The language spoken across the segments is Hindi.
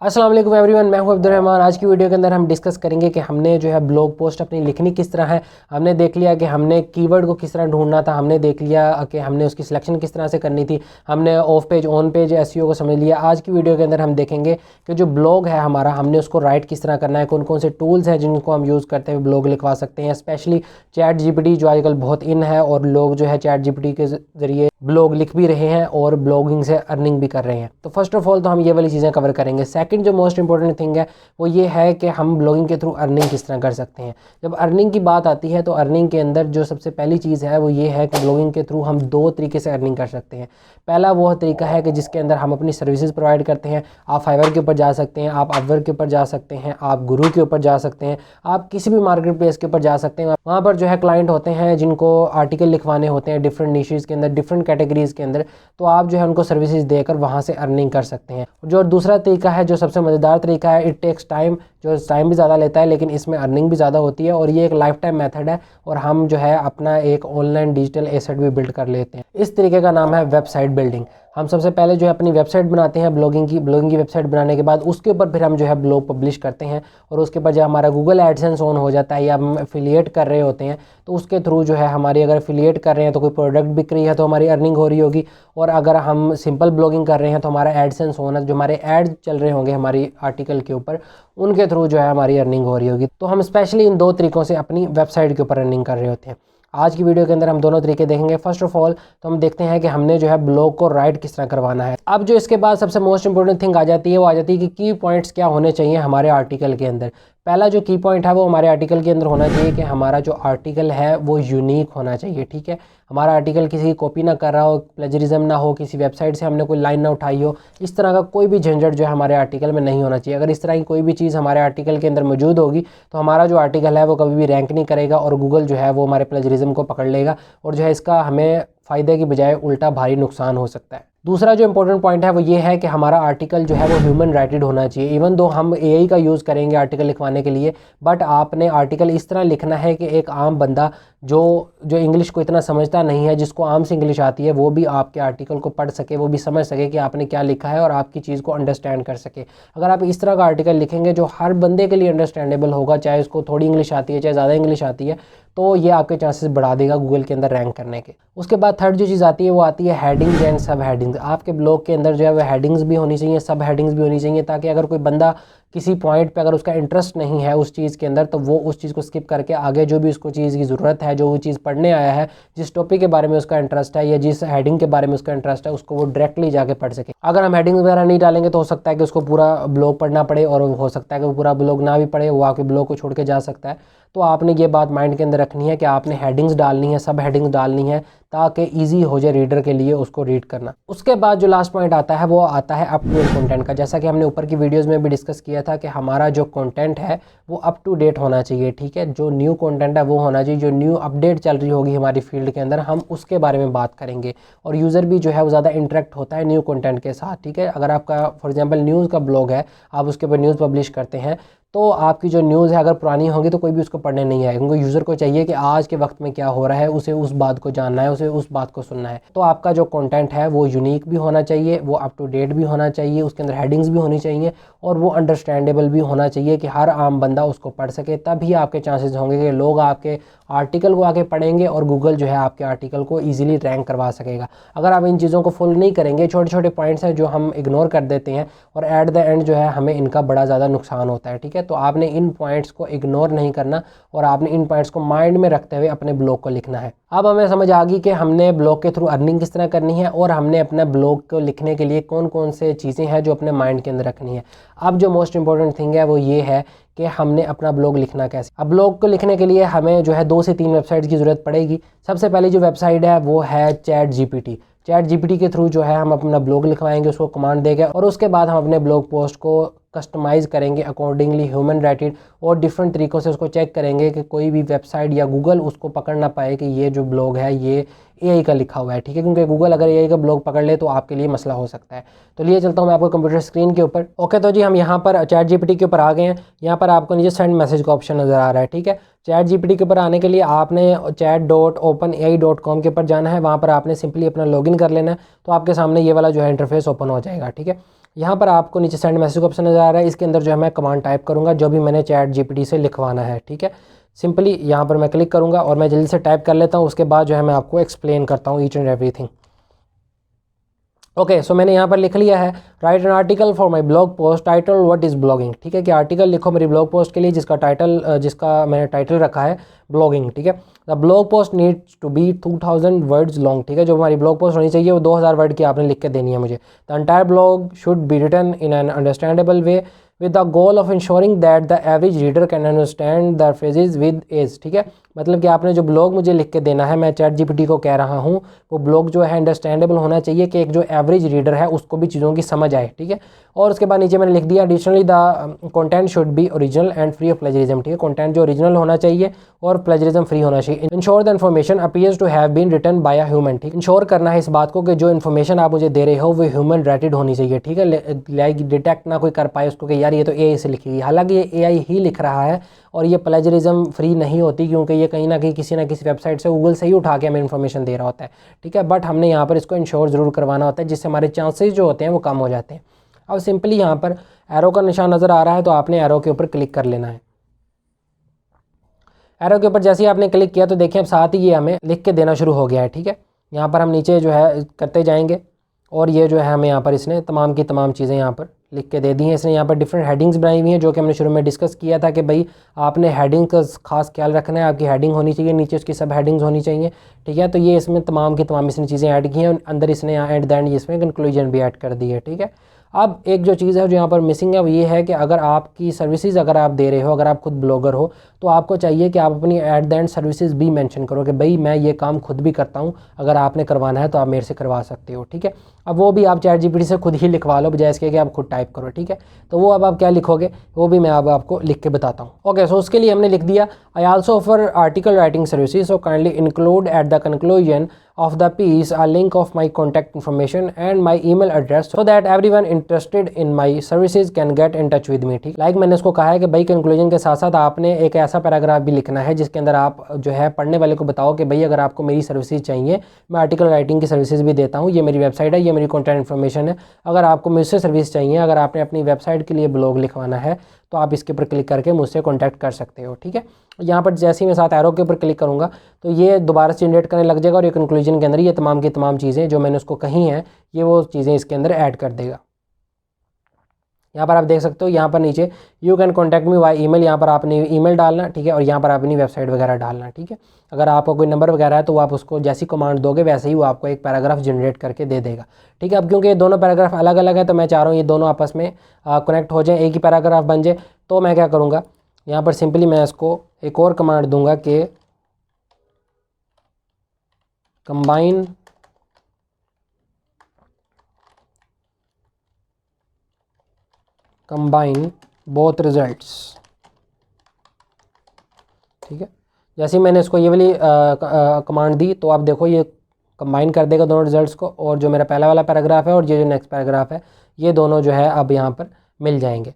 अस्सलाम वालेकुम एवरीवन, मैं हूं अब्दुल रहमान। आज की वीडियो के अंदर हम डिस्कस करेंगे कि हमने जो है ब्लॉग पोस्ट अपनी लिखनी किस तरह है। हमने देख लिया कि हमने कीवर्ड को किस तरह ढूंढना था, हमने देख लिया कि हमने उसकी सिलेक्शन किस तरह से करनी थी, हमने of page on page SEO को समझ लिया। आज की वीडियो के अंदर हम देखेंगे कि जो ब्लॉग है हमारा, हमने उसको राइट किस तरह करना है, कौन कौन से टूल्स हैं जिनको हम यूज़ करते हुए ब्लॉग लिखवा सकते हैं। स्पेशली चैट जीपीटी जो आजकल बहुत इन है और लोग जो है चैट जीपीटी के ज़रिए ब्लॉग लिख भी रहे हैं और ब्लॉगिंग से अर्निंग भी कर रहे हैं। तो फर्स्ट ऑफ ऑल तो हम ये वाली चीज़ें कवर करेंगे। सेकंड जो मोस्ट इंपॉर्टेंट थिंग है वो ये है कि हम ब्लॉगिंग के थ्रू अर्निंग किस तरह कर सकते हैं। जब अर्निंग की बात आती है तो अर्निंग के अंदर जो सबसे पहली चीज़ है वो ये है कि ब्लॉगिंग के थ्रू हम दो तरीके से अर्निंग कर सकते हैं। पहला वो तरीका है कि जिसके अंदर हम अपनी सर्विसेज प्रोवाइड करते हैं। आप फाइवर के ऊपर जा सकते हैं, आप अपवर्क के ऊपर जा सकते हैं, आप गुरु के ऊपर जा सकते हैं, आप किसी भी मार्केट प्लेस के ऊपर जा सकते हैं। वहाँ पर जो है क्लाइंट होते हैं जिनको आर्टिकल लिखवाने होते हैं डिफरेंट निशेज़ के अंदर, डिफरेंट कैटेगरीज़ के अंदर, तो आप जो है उनको सर्विसेज देकर वहाँ से अर्निंग कर सकते हैं। जो दूसरा तरीका है, जो सबसे मज़ेदार तरीका है, इट टेक्स टाइम, जो टाइम भी ज़्यादा लेता है लेकिन इसमें अर्निंग भी ज़्यादा होती है और ये एक लाइफ टाइम मेथड है और हम जो है अपना एक ऑनलाइन डिजिटल एसेट भी बिल्ड कर लेते हैं। इस तरीके का नाम है वेबसाइट बिल्डिंग। हम सबसे पहले जो है अपनी वेबसाइट बनाते हैं ब्लॉगिंग की वेबसाइट बनाने के बाद उसके ऊपर फिर हम जो है ब्लॉग पब्लिश करते हैं और उसके बाद जब हमारा गूगल एडसेंस ऑन हो जाता है या हम एफिलिएट कर रहे होते हैं तो उसके थ्रू जो है हमारी, अगर एफिलिएट कर रहे हैं तो कोई प्रोडक्ट बिक रही है तो हमारी अर्निंग हो रही होगी, और अगर हम सिंपल ब्लॉगिंग कर रहे हैं तो हमारा एडसेंस होना, जो हमारे एड चल रहे होंगे हमारी आर्टिकल के ऊपर, उनके थ्रू जो है हमारी अर्निंग हो रही होगी। तो हम स्पेशली इन दो तरीक़ों से अपनी वेबसाइट के ऊपर अर्निंग कर रहे होते हैं। आज की वीडियो के अंदर हम दोनों तरीके देखेंगे। फर्स्ट ऑफ ऑल तो हम देखते हैं कि हमने जो है ब्लॉग को राइट किस तरह करवाना है। अब जो इसके बाद सबसे मोस्ट इंपॉर्टेंट थिंग आ जाती है वो आ जाती है कि की पॉइंट्स क्या होने चाहिए हमारे आर्टिकल के अंदर। पहला जो की पॉइंट है वो हमारे आर्टिकल के अंदर होना चाहिए कि हमारा जो आर्टिकल है वो यूनिक होना चाहिए। ठीक है, हमारा आर्टिकल किसी की कॉपी ना कर रहा हो, प्लेजरिज्म ना हो, किसी वेबसाइट से हमने कोई लाइन ना उठाई हो, इस तरह का कोई भी झंझट जो है हमारे आर्टिकल में नहीं होना चाहिए। अगर इस तरह की कोई भी चीज़ हमारे आर्टिकल के अंदर मौजूद होगी तो हमारा जो आर्टिकल है वो कभी भी रैंक नहीं करेगा और गूगल जो है वो हमारे प्लेजरिज्म को पकड़ लेगा और जो है इसका हमें फ़ायदे की बजाय उल्टा भारी नुकसान हो सकता है। दूसरा जो इंपॉर्टेंट पॉइंट है वो ये है कि हमारा आर्टिकल जो है वो ह्यूमन राइटेड होना चाहिए। इवन दो हम एआई का यूज़ करेंगे आर्टिकल लिखवाने के लिए, बट आपने आर्टिकल इस तरह लिखना है कि एक आम बंदा जो इंग्लिश को इतना समझता नहीं है, जिसको आम से इंग्लिश आती है, वो भी आपके आर्टिकल को पढ़ सके, वो भी समझ सके कि आपने क्या लिखा है और आपकी चीज़ को अंडरस्टैंड कर सके। अगर आप इस तरह का आर्टिकल लिखेंगे जो हर बंदे के लिए अंडरस्टैंडेबल होगा, चाहे उसको थोड़ी इंग्लिश आती है चाहे ज़्यादा इंग्लिश आती है, तो ये आपके चांसेस बढ़ा देगा गूगल के अंदर रैंक करने के। उसके बाद थर्ड जो चीज़ आती है वो आती है हेडिंग्स एंड सब हेडिंग्स। आपके ब्लॉग के अंदर जो है वो हेडिंग्स भी होनी चाहिए, सब हेडिंग्स भी होनी चाहिए, ताकि अगर कोई बंदा किसी पॉइंट पे अगर उसका इंटरेस्ट नहीं है उस चीज़ के अंदर तो वो उस चीज़ को स्किप करके आगे जो भी उसको चीज़ की ज़रूरत है, जो वो चीज़ पढ़ने आया है, जिस टॉपिक के बारे में उसका इंटरेस्ट है या जिस हेडिंग के बारे में उसका इंटरेस्ट है, उसको वो डायरेक्टली जाके पढ़ सके। अगर हम हेडिंग वगैरह नहीं डालेंगे तो हो सकता है कि उसको पूरा ब्लॉग पढ़ना पड़े और हो सकता है कि वो पूरा ब्लॉग ना भी पढ़े, वो आके ब्लॉग को छोड़ के जा सकता है। तो आपने ये बात माइंड के अंदर रखनी है कि आपने हेडिंग्स डालनी है, सब हेडिंग्स डालनी है, ताकि ईजी हो जाए रीडर के लिए उसको रीड करना। उसके बाद जो लास्ट पॉइंट आता है वो आता है अप टू डेट कंटेंट का। जैसा कि हमने ऊपर की वीडियोस में भी डिस्कस किया था कि हमारा जो कंटेंट है वो अप टू डेट होना चाहिए। ठीक है, जो न्यू कंटेंट है वो होना चाहिए, जो न्यू अपडेट चल रही होगी हमारी फील्ड के अंदर हम उसके बारे में बात करेंगे। और यूज़र भी जो है वो ज़्यादा इंटरेक्ट होता है न्यू कंटेंट के साथ। ठीक है, अगर आपका फॉर एग्जाम्पल न्यूज़ का ब्लॉग है, आप उसके ऊपर न्यूज़ पब्लिश करते हैं, तो आपकी जो न्यूज़ है अगर पुरानी होगी तो कोई भी उसको पढ़ने नहीं आएगा, क्योंकि यूज़र को चाहिए कि आज के वक्त में क्या हो रहा है, उसे उस बात को जानना है, उसे उस बात को सुनना है। तो आपका जो कंटेंट है वो यूनिक भी होना चाहिए, वो अप टू डेट भी होना चाहिए, उसके अंदर हेडिंग्स भी होनी चाहिए और वो अंडरस्टैंडेबल भी होना चाहिए कि हर आम बंदा उसको पढ़ सके। तभी आपके चांसेस होंगे कि लोग आपके आर्टिकल को आके पढ़ेंगे और गूगल जो है आपके आर्टिकल को ईजिली रैंक करवा सकेगा। अगर आप इन चीज़ों को फॉलो नहीं करेंगे, छोटे छोटे पॉइंट्स हैं जो हम इग्नोर कर देते हैं और एट द एंड जो है हमें इनका बड़ा ज़्यादा नुकसान होता है। ठीक है, तो आपने इन पॉइंट्स को इग्नोर नहीं करना और आपने इन पॉइंट्स को माइंड में रखते हुए अपने ब्लॉग को लिखना है। अब हमें समझ आ गई कि हमने ब्लॉग के थ्रू अर्निंग किस तरह करनी है और हमने अपने ब्लॉग को लिखने के लिए कौन कौन से चीज़ें हैं जो अपने माइंड के अंदर रखनी है। अब जो मोस्ट इंपॉर्टेंट थिंग है वो ये है कि हमने अपना ब्लॉग लिखना कैसे। अब ब्लॉग को लिखने के लिए हमें जो है 2 से 3 वेबसाइट्स की ज़रूरत पड़ेगी। सबसे पहली जो वेबसाइट है वो है चैट जीपीटी। चैट जीपीटी के थ्रू जो है हम अपना ब्लॉग लिखवाएंगे, उसको कमांड देंगे और उसके बाद हम अपने ब्लॉग पोस्ट को कस्टमाइज़ करेंगे अकॉर्डिंगली ह्यूमन राइटेड और डिफरेंट तरीक़ों से उसको चेक करेंगे कि कोई भी वेबसाइट या गूगल उसको पकड़ ना पाए कि ये जो ब्लॉग है ये एआई का लिखा हुआ है। ठीक है, क्योंकि गूगल अगर एआई का ब्लॉग पकड़ ले तो आपके लिए मसला हो सकता है। तो लिए चलता हूँ मैं आपको कंप्यूटर स्क्रीन के ऊपर। ओके, तो जी हम यहाँ पर चैट जीपीटी के ऊपर आ गए हैं। यहाँ पर आपको नीचे सेंड मैसेज का ऑप्शन नज़र आ रहा है। ठीक है, चैट जीपीटी के ऊपर आने के लिए आपने chat.openai.com के ऊपर जाना है। वहाँ पर आपने सिंपली अपना लॉगिन कर लेना है, तो आपके सामने ये वाला जो है इंटरफेस ओपन हो जाएगा। ठीक है, यहाँ पर आपको नीचे सेंड मैसेज का ऑप्शन नज़र आ रहा है, इसके अंदर जो है मैं कमांड टाइप करूँगा जो भी मैंने चैट जीपीटी से लिखवाना है। ठीक है, सिंपली यहाँ पर मैं क्लिक करूँगा और मैं जल्दी से टाइप कर लेता हूँ, उसके बाद जो है मैं आपको एक्सप्लेन करता हूँ ईच एंड एवरीथिंग। ओके, सो मैंने यहाँ पर लिख लिया है, right an article for my blog post title what is blogging. ठीक है, कि आर्टिकल लिखो मेरी ब्लॉग पोस्ट के लिए जिसका मैंने टाइटल रखा है ब्लॉगिंग। ठीक है, the blog post needs to be 2000 words long. ठीक है, जो हमारी ब्लॉग पोस्ट होनी चाहिए वो 2000 वर्ड की आपने लिख के देनी है मुझे। The entire blog should be written in an understandable way with the goal of ensuring that the average reader can understand the phrases with ease। ठीक है, मतलब कि आपने जो ब्लॉग मुझे लिख के देना है, मैं चैट जीपीटी को कह रहा हूँ, वो ब्लॉग जो है अंडरस्टैंडेबल होना चाहिए कि एक जो एवरेज रीडर है उसको भी चीज़ों की समझ आए। ठीक है, और उसके बाद नीचे मैंने लिख दिया, additionally the content should be original and free of plagiarism. ठीक है, कंटेंट जो ओरिजिनल होना चाहिए और प्लेजरिज्म फ्री होना चाहिए। Ensure the information appears to have been written by a human. ठीक, इंश्योर करना है इस बात को कि जो इन्फॉर्मेशन आप मुझे दे रहे हो वो ह्यूमन रेटेड होनी चाहिए। ठीक है, लाइक डिटेक्ट ना कोई कर पाए उसको कि यार ये तो एआई से लिखी है, हालांकि ये एआई ही लिख रहा है और ये प्लेजरिज्म फ्री नहीं होती, क्योंकि ये कहीं ना कहीं किसी ना किसी वेबसाइट से गूगल से ही उठा के हमें इन्फॉर्मेशन दे रहा होता है। ठीक है, बट हमने यहाँ पर इसको इंश्योर ज़रूर करवाना होता है, जिससे हमारे चांसेस जो होते हैं वो कम हो जाते हैं। अब सिंपली यहाँ पर एरो का निशान नज़र आ रहा है, तो आपने एरो के ऊपर क्लिक कर लेना है। एरो के ऊपर जैसे ही आपने क्लिक किया तो देखिए अब साथ ही ये हमें लिख के देना शुरू हो गया है। ठीक है, यहाँ पर हम नीचे जो है करते जाएंगे और ये जो है हमें यहाँ पर इसने तमाम की तमाम चीज़ें यहाँ पर लिख के दे दी हैं। इसने यहाँ पर डिफरेंट हेडिंग्स बनाई हुई हैं, जो कि हमने शुरू में डिस्कस किया था कि भाई आपने हेडिंग का खास ख्याल रखना है, आपकी हेडिंग होनी चाहिए, नीचे उसकी सब हेडिंग्स होनी चाहिए। ठीक है, तो ये इसमें तमाम की तमाम इसने चीज़ें ऐड की हैं, अंदर इसने यहाँ एट द एंड इसमें कंक्लूजन भी ऐड कर दी है। ठीक है, अब एक जो चीज़ है जो यहाँ पर मिसिंग है वो ये है कि अगर आपकी सर्विसेज अगर आप दे रहे हो, अगर आप खुद ब्लॉगर हो, तो आपको चाहिए कि आप अपनी एट द एंड सर्विसेज भी मेंशन करो कि भाई मैं ये काम खुद भी करता हूँ, अगर आपने करवाना है तो आप मेरे से करवा सकते हो। ठीक है, अब वो भी आप चैट जीपीटी से खुद ही लिखवा लो, बजाय इसके कि आप खुद टाइप करो। ठीक है, तो वो अब आप क्या लिखोगे वो भी मैं अब आपको लिख के बताता हूँ। ओके, सो उसके लिए हमने लिख दिया, I also offer article writing services, so kindly include at the conclusion of the piece a link of my contact information and my email address so that everyone interested in my services can get in touch with me। ठीक, लाइक मैंने उसको कहा है कि भाई कंक्लूजन के साथ साथ आपने एक ऐसा पैराग्राफ भी लिखना है जिसके अंदर आप जो है पढ़ने वाले को बताओ कि भाई अगर आपको मेरी सर्विसेज चाहिए, मैं आर्टिकल राइटिंग की सर्विसेज भी देता हूँ, ये मेरी वेबसाइट है, ये मेरी कॉन्टैक्ट इन्फॉर्मेशन है, अगर आपको मुझसे सर्विस चाहिए, अगर आपने अपनी वेबसाइट के लिए ब्लॉग लिखवाना है तो आप इसके ऊपर क्लिक करके मुझसे कॉन्टैक्ट कर सकते हो। ठीक है, यहाँ पर जैसे ही मैं साथ एरो के ऊपर क्लिक करूँगा तो ये दोबारा से जनरेट करने लग जाएगा और ये कंक्लूजन के अंदर ये तमाम की तमाम चीज़ें जो मैंने उसको कही हैं ये वो चीज़ें इसके अंदर ऐड कर देगा। यहाँ पर आप देख सकते हो, यहाँ पर नीचे you can contact me by email, यहाँ पर आपने ईमेल डालना। ठीक है, और यहाँ पर अपनी वेबसाइट वगैरह डालना। ठीक है, अगर आपका कोई नंबर वगैरह है तो आप उसको जैसी कमांड दोगे वैसे ही वो आपको एक पैराग्राफ जनरेट करके दे देगा। ठीक है, अब क्योंकि ये दोनों पैराग्राफ अलग अलग है तो मैं चाह रहा हूँ ये दोनों आपस में कनेक्ट हो जाए, एक ही पैराग्राफ बन जाए। तो मैं क्या करूँगा, यहाँ पर सिंपली मैं इसको एक और कमांड दूंगा कि कंबाइन बोथ रिजल्ट्स। ठीक है, जैसे ही मैंने इसको ये वाली कमांड दी तो आप देखो ये कंबाइन कर देगा दोनों रिजल्ट्स को, और जो मेरा पहला वाला पैराग्राफ है और ये जो नेक्स्ट पैराग्राफ है ये दोनों जो है अब यहाँ पर मिल जाएंगे।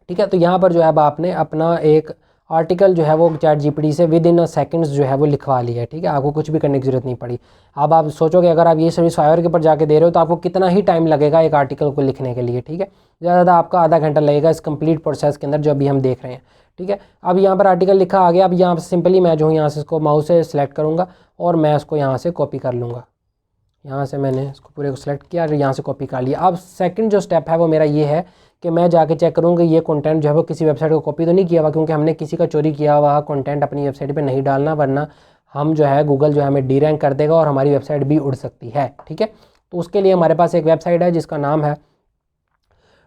ठीक है, तो यहाँ पर जो है अब आपने अपना एक आर्टिकल जो है वो चैट जीपीटी से विद इन सेकंड्स जो है वो लिखवा लिया है। ठीक है, आपको कुछ भी करने की ज़रूरत नहीं पड़ी। अब आप सोचोगे अगर आप ये सर्विस फाइवर के ऊपर जाके दे रहे हो तो आपको कितना ही टाइम लगेगा एक आर्टिकल को लिखने के लिए। ठीक है, ज़्यादा आपका आधा घंटा लगेगा इस कंप्लीट प्रोसेस के अंदर जो अभी हम देख रहे हैं। ठीक है, अब यहाँ पर आर्टिकल लिखा आ गया। अब यहाँ पर सिंपली मैं जो हूँ यहाँ से इसको माउस से सिलेक्ट करूँगा और मैं इसको यहाँ से कॉपी कर लूँगा। यहाँ से मैंने इसको पूरे को सिलेक्ट किया और यहाँ से कॉपी कर लिया। अब सेकंड जो स्टेप है वो मेरा ये है कि मैं जाके चेक करूँगा ये कंटेंट जो है वो किसी वेबसाइट को कॉपी तो नहीं किया हुआ, क्योंकि हमने किसी का चोरी किया हुआ कंटेंट अपनी वेबसाइट पे नहीं डालना, वरना हम जो है गूगल जो है हमें डी रैंक कर देगा और हमारी वेबसाइट भी उड़ सकती है। ठीक है, तो उसके लिए हमारे पास एक वेबसाइट है जिसका नाम है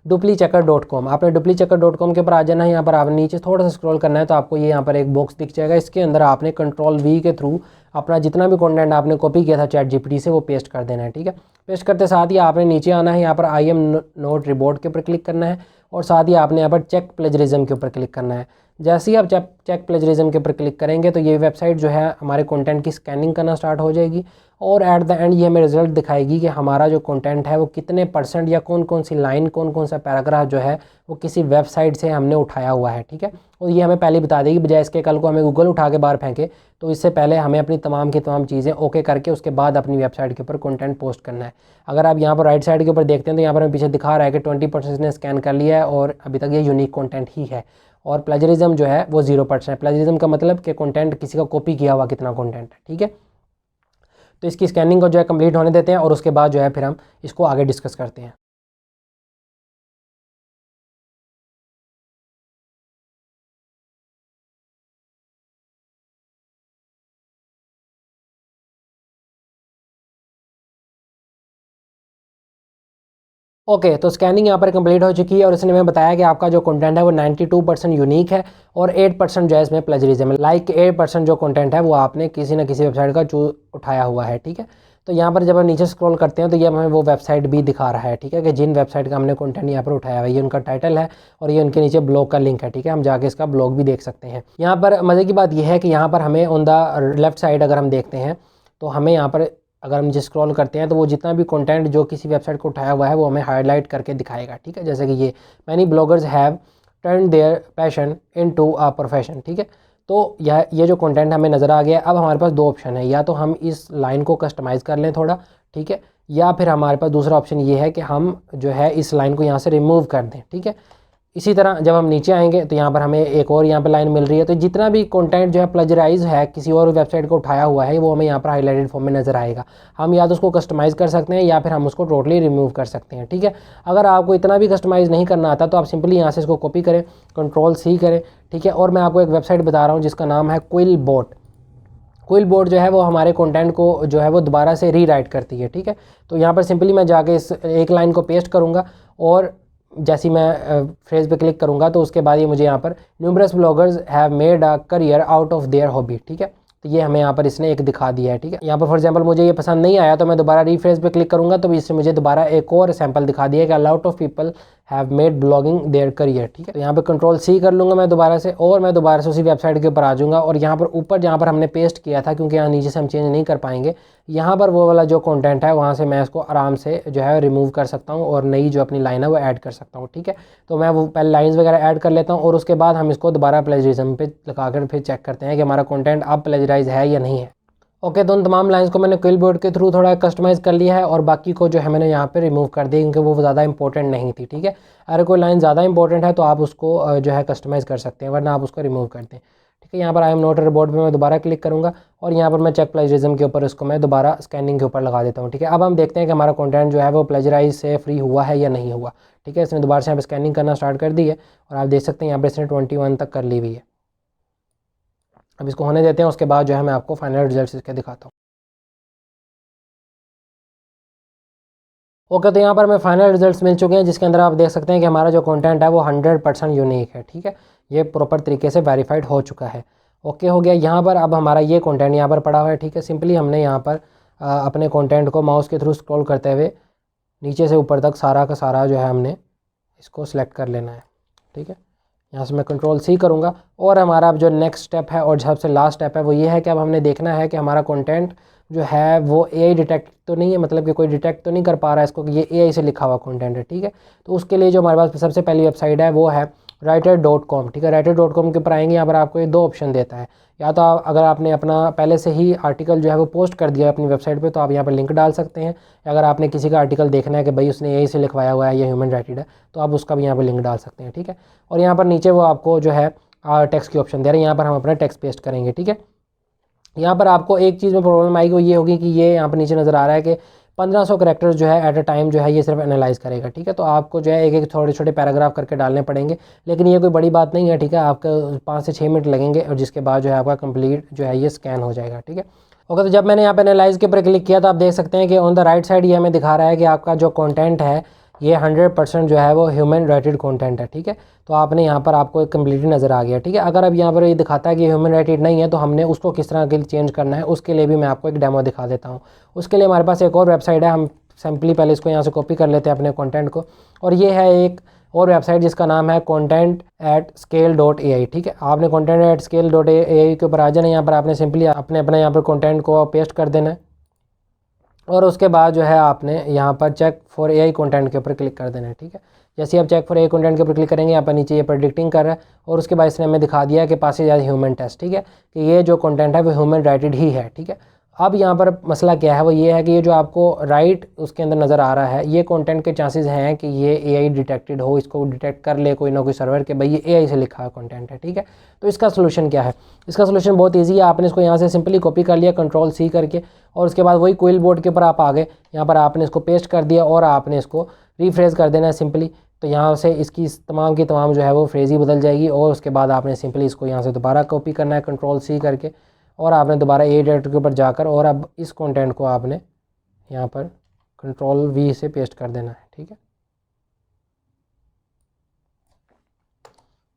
duplicchecker.com। आपने duplicchecker.com के ऊपर आ जाना है। यहाँ पर आपने नीचे थोड़ा सा स्क्रॉल करना है तो आपको ये यहाँ पर एक बॉक्स दिख जाएगा। इसके अंदर आपने Ctrl+V के थ्रू अपना जितना भी कंटेंट आपने कॉपी किया था चैट जीपीटी से वो पेस्ट कर देना है। ठीक है, पेस्ट करते साथ ही आपने नीचे आना है, यहाँ पर आई एम नॉट रिबोर्ड के ऊपर क्लिक करना है और साथ ही आपने यहाँ पर चेक प्लेजरिज्म के ऊपर क्लिक करना है। जैसे ही आप चेक प्लेजरिज्म के ऊपर क्लिक करेंगे तो ये वेबसाइट जो है हमारे कंटेंट की स्कैनिंग करना स्टार्ट हो जाएगी और एट द एंड ये हमें रिजल्ट दिखाएगी कि हमारा जो कंटेंट है वो कितने परसेंट या कौन कौन सी लाइन, कौन कौन सा पैराग्राफ जो है वो किसी वेबसाइट से हमने उठाया हुआ है, ठीक है। और ये हमें पहले बता देगी, बजाय इसके कल को हमें गूगल उठा के बाहर फेंके। तो इससे पहले हमें अपनी तमाम की तमाम चीज़ें ओके करके उसके बाद अपनी वेबसाइट के ऊपर कंटेंट पोस्ट करना है। अगर आप यहाँ पर राइट साइड के ऊपर देखते हैं तो यहाँ पर हमें पीछे दिखा रहा है कि 20% ने स्कैन कर लिया है और अभी तक ये यूनिक कंटेंट ही है। और प्लेजरिज्म जो है वो 0%। प्लेजरिज्म का मतलब कि कंटेंट किसी का कॉपी किया हुआ कितना कंटेंट है, ठीक है। तो इसकी स्कैनिंग को जो है कंप्लीट होने देते हैं और उसके बाद जो है फिर हम इसको आगे डिस्कस करते हैं। ओके, तो स्कैनिंग यहाँ पर कंप्लीट हो चुकी है और इसने हमें बताया कि आपका जो कंटेंट है वो 92% यूनिक है और 8% जो है इसमें प्लेजरिज्म है। लाइक 8% जो कंटेंट है वो आपने किसी न किसी वेबसाइट का उठाया हुआ है, ठीक है। तो यहाँ पर जब हम नीचे स्क्रॉल करते हैं तो ये हमें वो वेबसाइट भी दिखा रहा है, ठीक है, कि जिन वेबसाइट का हमने कंटेंट यहाँ पर उठाया हुआ है, ये उनका टाइटल है और ये उनके नीचे ब्लॉग का लिंक है, ठीक है। हम जाके इसका ब्लॉग भी देख सकते हैं। यहाँ पर मज़े की बात यह है कि यहाँ पर हमें ऑन द लेफ्ट साइड अगर हम देखते हैं तो हमें यहाँ पर अगर हम नीचे स्क्रॉल करते हैं तो वो जितना भी कंटेंट जो किसी वेबसाइट को उठाया हुआ है वो हमें हाईलाइट करके दिखाएगा, ठीक है। जैसे कि ये many bloggers have turn their passion into a profession, ठीक है। तो ये जो कंटेंट हमें नज़र आ गया। अब हमारे पास दो ऑप्शन है, या तो हम इस लाइन को कस्टमाइज़ कर लें थोड़ा, ठीक है, या फिर हमारे पास दूसरा ऑप्शन ये है कि हम जो है इस लाइन को यहाँ से रिमूव कर दें, ठीक है। इसी तरह जब हम नीचे आएंगे तो यहाँ पर हमें एक और यहाँ पर लाइन मिल रही है। तो जितना भी कंटेंट जो है प्लेजराइज है, किसी और वेबसाइट को उठाया हुआ है, वो हमें यहाँ पर हाईलाइटेड फॉर्म में नज़र आएगा। हम या तो उसको कस्टमाइज़ कर सकते हैं या फिर हम उसको टोटली रिमूव कर सकते हैं, ठीक है। अगर आपको इतना भी कस्टमाइज़ नहीं करना आता तो आप सिंपली यहाँ से इसको कॉपी करें, Ctrl+C करें, ठीक है। और मैं आपको एक वेबसाइट बता रहा हूँ जिसका नाम है क्विलबोट। क्विलबोट जो है वो हमारे कंटेंट को जो है वो दोबारा से रीराइट करती है, ठीक है। तो यहाँ पर सिंपली मैं जाके इस एक लाइन को पेस्ट करूँगा और जैसे मैं फ्रेज पे क्लिक करूँगा तो उसके बाद ये मुझे यहाँ पर numerous bloggers have made a career out of their hobby, ठीक है। तो ये हमें यहाँ पर इसने एक दिखा दिया है, ठीक है। यहाँ पर फॉर एग्जांपल मुझे ये पसंद नहीं आया तो मैं दोबारा रीफ्रेश पे क्लिक करूँगा तो इससे मुझे दोबारा एक और सैंपल दिखा दिया कि a lot of people have made blogging their career, ठीक है। तो यहाँ पर Ctrl+C कर लूँगा मैं दोबारा से और मैं दोबारा से उसी वेबसाइट के ऊपर आ जाऊँगा और यहाँ पर ऊपर जहाँ पर हमने पेस्ट किया था, क्योंकि यहाँ नीचे से हम चेंज नहीं कर पाएंगे, यहाँ पर वो वाला जो कंटेंट है वहाँ से मैं इसको आराम से जो है रिमूव कर सकता हूँ और नई जो अपनी लाइन है वो ऐड कर सकता हूँ, ठीक है। तो मैं वो पहले लाइन्स वगैरह ऐड कर लेता हूँ और उसके बाद हम इसको दोबारा प्लेजरिज्म पे लगाकर फिर चेक करते हैं कि हमारा कंटेंट अब प्लेजराइज है या नहीं है। ओके, तो उन तमाम लाइंस को मैंने क्विलबोट के थ्रू थोड़ा कस्टमाइज़ कर लिया है और बाकी को जो है मैंने यहाँ पे रिमूव कर दिया क्योंकि वो ज़्यादा इंपॉर्टेंट नहीं थी, ठीक है। अगर कोई लाइन ज़्यादा इंपॉर्टेंट है तो आप उसको जो है कस्टमाइज़ कर सकते हैं, वरना आप उसको रिमूव कर दें, ठीक है। यहाँ पर I am not a robot पे मैं दोबारा क्लिक करूँगा और यहाँ पर मैं चेक प्लेजरिज्म के ऊपर इसको मैं दोबारा स्कैनिंग के ऊपर लगा देता हूँ, ठीक है। अब हम देखते हैं कि हमारा कंटेंट जो है वो प्लेजराइज से फ्री हुआ है या नहीं हुआ, ठीक है। इसने दोबारा से यहाँ पर स्कैनिंग करना स्टार्ट कर दी है और आप देख सकते हैं यहाँ पर इसने 21 तक कर ली हुई है। अब इसको होने देते हैं, उसके बाद जो है मैं आपको फाइनल रिजल्ट इसके दिखाता हूँ। ओके, तो यहाँ पर हमें फाइनल रिजल्ट्स मिल चुके हैं जिसके अंदर आप देख सकते हैं कि हमारा जो कंटेंट है वो 100% यूनिक है, ठीक है। ये प्रॉपर तरीके से वेरीफाइड हो चुका है। ओके हो गया। यहाँ पर अब हमारा ये कंटेंट यहाँ पर पड़ा हुआ है, ठीक है। सिंपली हमने यहाँ पर अपने कंटेंट को माउस के थ्रू स्क्रॉल करते हुए नीचे से ऊपर तक सारा का सारा जो है हमने इसको सिलेक्ट कर लेना है, ठीक है। यहाँ से मैं Ctrl+C करूँगा और हमारा अब जो नेक्स्ट स्टेप है और सबसे लास्ट स्टेप है वो ये है कि अब हमने देखना है कि हमारा कंटेंट जो है वो AI डिटेक्ट तो नहीं है, मतलब कि कोई डिटेक्ट तो नहीं कर पा रहा है इसको कि ये AI से लिखा हुआ कंटेंट है, ठीक है। तो उसके लिए जो हमारे पास सबसे पहली वेबसाइट है वो है writer.com, ठीक है। writer.com के ऊपर आएंगे, यहाँ पर आपको ये दो ऑप्शन देता है। या तो अगर आपने अपना पहले से ही आर्टिकल जो है वो पोस्ट कर दिया अपनी वेबसाइट पे तो आप यहाँ पर लिंक डाल सकते हैं। अगर आपने किसी का आर्टिकल देखना है कि भाई उसने AI से लिखवाया हुआ है या ह्यूमन राइटेड है तो आप उसका भी यहाँ पर लिंक डाल सकते हैं, ठीक है। और यहाँ पर नीचे वो आपको जो है टेक्स्ट की ऑप्शन दे रहे हैं, यहाँ पर हम अपना टेक्स्ट पेस्ट करेंगे, ठीक है। यहाँ पर आपको एक चीज़ में प्रॉब्लम आएगी वो ये होगी कि ये यहाँ पर नीचे नज़र आ रहा है कि 1500 कैरेक्टर्स जो है एट अ टाइम जो है ये सिर्फ एनालाइज करेगा, ठीक है। तो आपको जो है एक एक छोटे छोटे पैराग्राफ करके डालने पड़ेंगे, लेकिन ये कोई बड़ी बात नहीं है, ठीक है। आपको 5 से 6 मिनट लगेंगे और जिसके बाद जो है आपका कंप्लीट जो है ये स्कैन हो जाएगा, ठीक है। ओके, तो जब मैंने यहाँ पे एनालाइज के ऊपर क्लिक किया तो आप देख सकते हैं कि ऑन द राइट साइड ये हमें दिखा रहा है कि आपका जो कंटेंट है ये 100% जो है वो ह्यूमन राइटेड कंटेंट है, ठीक है। तो आपने यहाँ पर आपको एक कम्प्लीटली नज़र आ गया, ठीक है। अगर अब यहाँ पर ये दिखाता है कि ह्यूमन राइटेड नहीं है तो हमने उसको किस तरह के चेंज करना है उसके लिए भी मैं आपको एक डेमो दिखा देता हूँ। उसके लिए हमारे पास एक और वेबसाइट है, हम सिंपली पहले इसको यहाँ से कॉपी कर लेते हैं अपने कंटेंट को, और ये है एक और वेबसाइट जिसका नाम है content@scale.ai, ठीक है। आपने content@scale.ai के ऊपर आ जाना, यहाँ पर आपने सिंपली अपने यहाँ पर कंटेंट को पेस्ट कर देना है। और उसके बाद जो है आपने यहाँ पर चेक फॉर एआई कंटेंट के ऊपर क्लिक कर देना है। ठीक है, जैसे आप चेक फॉर एआई कंटेंट के ऊपर क्लिक करेंगे, यहाँ पर नीचे ये प्रेडिक्टिंग कर रहा है और उसके बाद इसने हमें दिखा दिया कि पासेज एज ह्यूमन टेस्ट। ठीक है, कि ये जो कंटेंट है वो ह्यूमन राइटेड ही है। ठीक है, अब यहाँ पर मसला क्या है, वो ये है कि ये जो आपको राइट उसके अंदर नज़र आ रहा है, ये कंटेंट के चांसेस हैं कि ये एआई डिटेक्टेड हो, इसको डिटेक्ट कर ले कोई ना कोई सर्वर के भाई ये एआई से लिखा कंटेंट है। ठीक है, तो इसका सोल्यूशन क्या है? इसका सोल्यूशन बहुत ईजी है। आपने इसको यहाँ से सिंपली कॉपी कर लिया Ctrl+C करके, और उसके बाद वही क्विल बोर्ड के ऊपर आप आ गए, यहाँ पर आपने इसको पेस्ट कर दिया और आपने इसको रिफ्रेश कर देना है सिंपली। तो यहाँ से इसकी तमाम की तमाम जो है वो फ्रेज़ ही बदल जाएगी, और उसके बाद आपने सिंपली इसको यहाँ से दोबारा कॉपी करना है Ctrl+C करके, और आपने दोबारा ए डायरेक्टर के ऊपर जाकर और अब इस कंटेंट को आपने यहाँ पर Ctrl+V से पेस्ट कर देना है। ठीक है,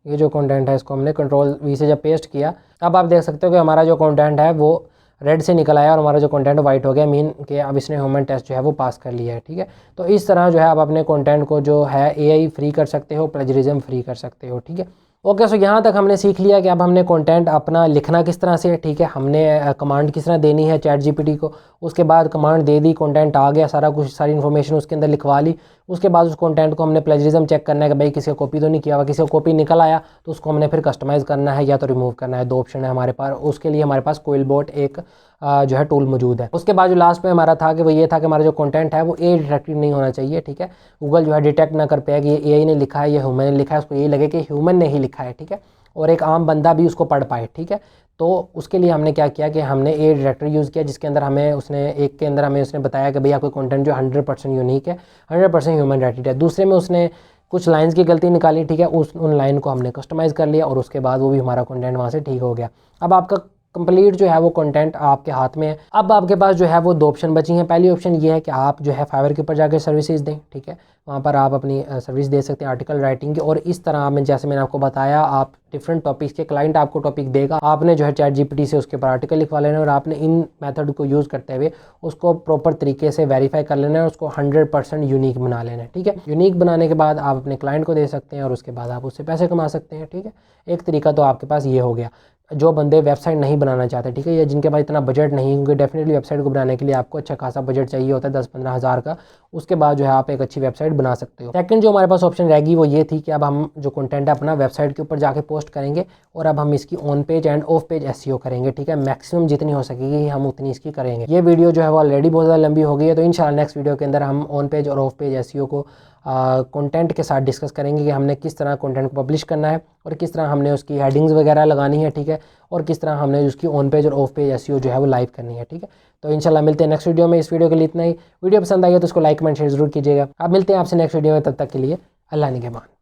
ये जो कंटेंट है इसको हमने Ctrl+V से जब पेस्ट किया, अब आप देख सकते हो कि हमारा जो कंटेंट है वो रेड से निकल आया और हमारा जो कंटेंट वाइट हो गया, मीन कि अब इसने ह्यूमन टेस्ट जो है वो पास कर लिया है। ठीक है, तो इस तरह जो है आप अपने कंटेंट को जो है एआई फ्री कर सकते हो, प्लेजरिज्म फ्री कर सकते हो। ठीक है, ओके, सो यहाँ तक हमने सीख लिया कि अब हमने कंटेंट अपना लिखना किस तरह से है। ठीक है, हमने कमांड किस तरह देनी है ChatGPT को, उसके बाद कमांड दे दी, कंटेंट आ गया, सारा कुछ सारी इन्फॉर्मेशन उसके अंदर लिखवा ली। उसके बाद उस कंटेंट को हमने प्लेजरिज्म चेक करना है कि भाई किसी का कॉपी तो नहीं किया हुआ, किसी का कॉपी निकल आया तो उसको हमने फिर कस्टमाइज़ करना है या तो रिमूव करना है। दो ऑप्शन है हमारे पास, उसके लिए हमारे पास क्विलबोट एक जो है टूल मौजूद है। उसके बाद जो लास्ट में हमारा था कि वो ये था कि हमारा जो कंटेंट है वो ए डिटेक्टेड नहीं होना चाहिए। ठीक है, गूगल जो है डिटेक्ट ना कर पाए कि ये एआई ने लिखा है, ये ह्यूमन ने लिखा है, उसको ये लगे कि ह्यूमन ने ही लिखा है। ठीक है, और एक आम बंदा भी उसको पढ़ पाए। ठीक है, तो उसके लिए हमने क्या किया कि हमने ए डिटेक्टर यूज़ किया, जिसके अंदर हमें उसने एक के अंदर हमें उसने बताया कि भैया कोई कंटेंट जो 100% यूनिक है, 100% ह्यूमन रेटेड है। दूसरे में उसने कुछ लाइंस की गलती निकाली। ठीक है, उन लाइन को हमने कस्टमाइज़ कर लिया और उसके बाद वो भी हमारा कंटेंट वहाँ से ठीक हो गया। अब आपका कंप्लीट जो है वो कंटेंट आपके हाथ में है। अब आपके पास जो है वो दो ऑप्शन बची हैं। पहली ऑप्शन ये है कि आप जो है फाइवर के ऊपर जाकर सर्विसेज दें। ठीक है, वहाँ पर आप अपनी सर्विस दे सकते हैं आर्टिकल राइटिंग की, और इस तरह में जैसे मैंने आपको बताया, आप डिफरेंट टॉपिक्स के क्लाइंट आपको टॉपिक देगा, आपने जो है ChatGPT से उसके ऊपर आर्टिकल लिखवा लेना है और आपने इन मेथड को यूज़ करते हुए उसको प्रॉपर तरीके से वेरीफाई कर लेना है, उसको 100% यूनिक बना लेना है। ठीक है, यूनिक बनाने के बाद आप अपने क्लाइंट को दे सकते हैं और उसके बाद आप उससे पैसे कमा सकते हैं। ठीक है, एक तरीका तो आपके पास ये हो गया। जो बंदे वेबसाइट नहीं बनाना चाहते, ठीक है, या जिनके पास इतना बजट नहीं, क्योंकि डेफिनेटली वेबसाइट को बनाने के लिए आपको अच्छा खासा बजट चाहिए होता है, 10-15 हज़ार का, उसके बाद जो है आप एक अच्छी वेबसाइट बना सकते हो। सेकंड जो हमारे पास ऑप्शन रहेगी वो ये थी कि अब हम जो कंटेंट है अपना वेबसाइट के ऊपर जाके पोस्ट करेंगे और अब हम इसकी on page end of page SEO करेंगे। ठीक है, मैक्सिमम जितनी हो सकेगी हम उतनी इसकी करेंगे। ये वीडियो जो है वो ऑलरेडी बहुत ज़्यादा लंबी हो गई है, तो इंशाल्लाह नेक्स्ट वीडियो के अंदर हम ऑन पेज और ऑफ पेज एसईओ को कंटेंट के साथ डिस्कस करेंगे कि हमने किस तरह कंटेंट को पब्लिश करना है और किस तरह हमने उसकी हेडिंग्स वगैरह लगानी है। ठीक है, और किस तरह हमने उसकी ऑन पेज और ऑफ पेज एसईओ जो है वो लाइव करनी है। ठीक है, तो इंशाल्लाह मिलते हैं नेक्स्ट वीडियो में। इस वीडियो के लिए इतना ही। वीडियो पसंद आई है तो उसको लाइक कमेंट शेयर जरूर कीजिएगा। अब मिलते हैं आपसे नेक्स्ट वीडियो में, तब तक के लिए अल्लाह निगहबान।